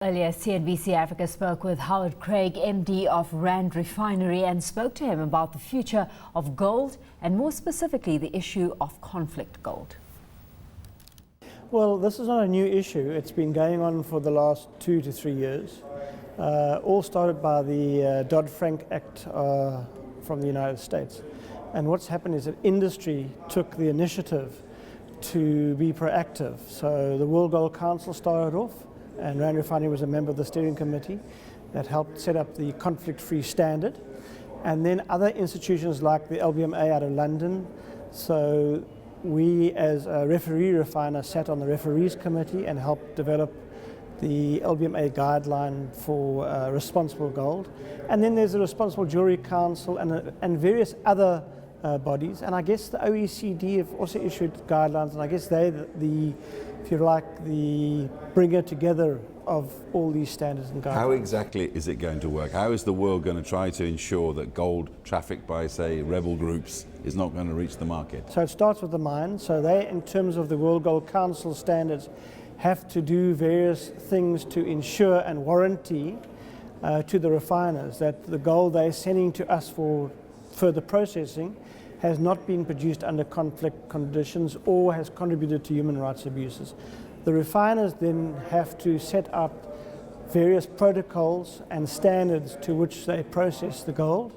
Earlier, CNBC Africa spoke with Howard Craig, MD of Rand Refinery, and spoke to him about the future of gold and more specifically the issue of conflict gold. Well, this is not a new issue. It's been going on for the last 2 to 3 years. All started by the Dodd-Frank Act from the United States. And what's happened is that industry took the initiative to be proactive. So the World Gold Council started off, and Rand Refinery was a member of the steering committee that helped set up the conflict-free standard. And then other institutions like the LBMA out of London. So we as a referee refiner sat on the referees committee and helped develop the LBMA guideline for responsible gold. And then there's the Responsible Jewelry Council and various other bodies. And I guess the OECD have also issued guidelines, and I guess they're the if you like, the bringer together of all these standards and guidelines. How exactly is it going to work? How is the world going to try to ensure that gold trafficked by, say, rebel groups is not going to reach the market? So it starts with the mine. So they, in terms of the World Gold Council standards, have to do various things to ensure and warranty to the refiners that the gold they're sending to us for further processing has not been produced under conflict conditions or has contributed to human rights abuses. The refiners then have to set up various protocols and standards to which they process the gold,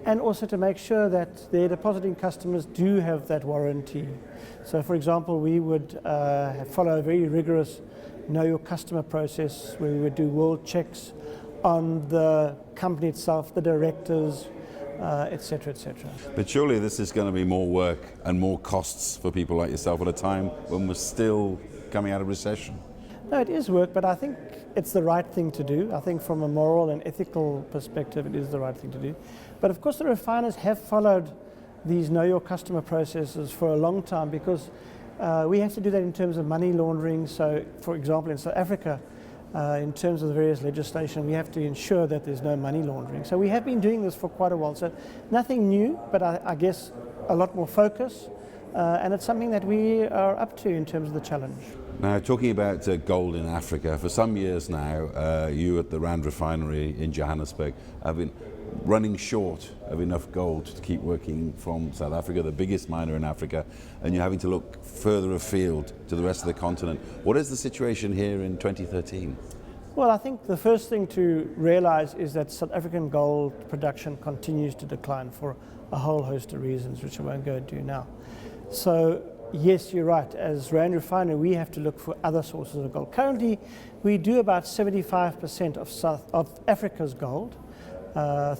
and also to make sure that their depositing customers do have that warranty. So for example, we would follow a very rigorous know your customer process where we would do world checks on the company itself, the directors, etc., etc. But surely this is going to be more work and more costs for people like yourself at a time when we're still coming out of recession. No, it is work, but I think it's the right thing to do. I think from a moral and ethical perspective, it is the right thing to do. But of course, the refiners have followed these know your customer processes for a long time because we have to do that in terms of money laundering. So, for example, in South Africa, in terms of the various legislation, we have to ensure that there's no money laundering. So we have been doing this for quite a while. So nothing new, but I guess a lot more focus. And it's something that we are up to in terms of the challenge. Now, talking about gold in Africa, for some years now, you at the Rand Refinery in Johannesburg have been running short of enough gold to keep working from South Africa, the biggest miner in Africa, and you're having to look further afield to the rest of the continent. What is the situation here in 2013? Well, I think the first thing to realize is that South African gold production continues to decline for a whole host of reasons, which I won't go into now. So yes, you're right. As Rand Refinery, we have to look for other sources of gold. Currently, we do about 75% of Africa's gold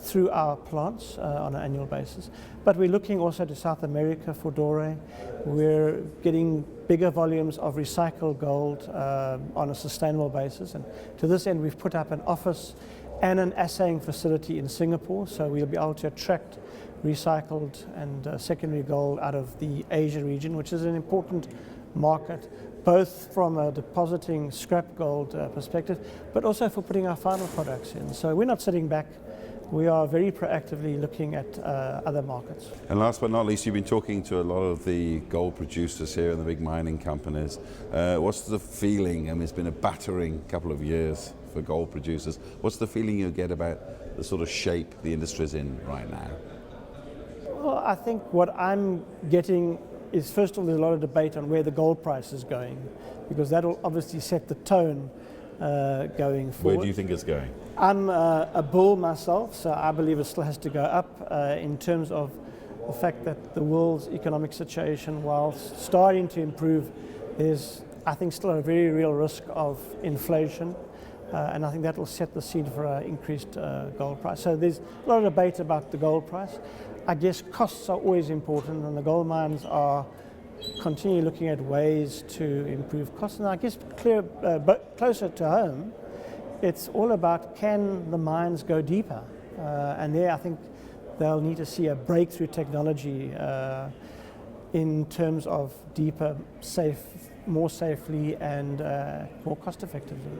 through our plants on an annual basis. But we're looking also to South America for doré. We're getting bigger volumes of recycled gold on a sustainable basis. And to this end, we've put up an office and an assaying facility in Singapore. So we'll be able to attract recycled and secondary gold out of the Asia region, which is an important market, both from a depositing scrap gold perspective, but also for putting our final products in. So we're not sitting back. We are very proactively looking at other markets. And last but not least, you've been talking to a lot of the gold producers here and the big mining companies. What's the feeling? I mean, it's been a battering couple of years for gold producers. What's the feeling you get about the sort of shape the industry's in right now? Well, I think what I'm getting is, first of all, there's a lot of debate on where the gold price is going, because that will obviously set the tone going forward. Where do you think it's going? I'm a bull myself, so I believe it still has to go up in terms of the fact that the world's economic situation, while starting to improve, there's, I think, still a very real risk of inflation. And I think that will set the scene for an increased gold price. So there's a lot of debate about the gold price. I guess costs are always important, and the gold mines are continually looking at ways to improve costs. And I guess but closer to home, it's all about, can the mines go deeper? And there I think they'll need to see a breakthrough technology in terms of deeper, more safely and more cost effectively.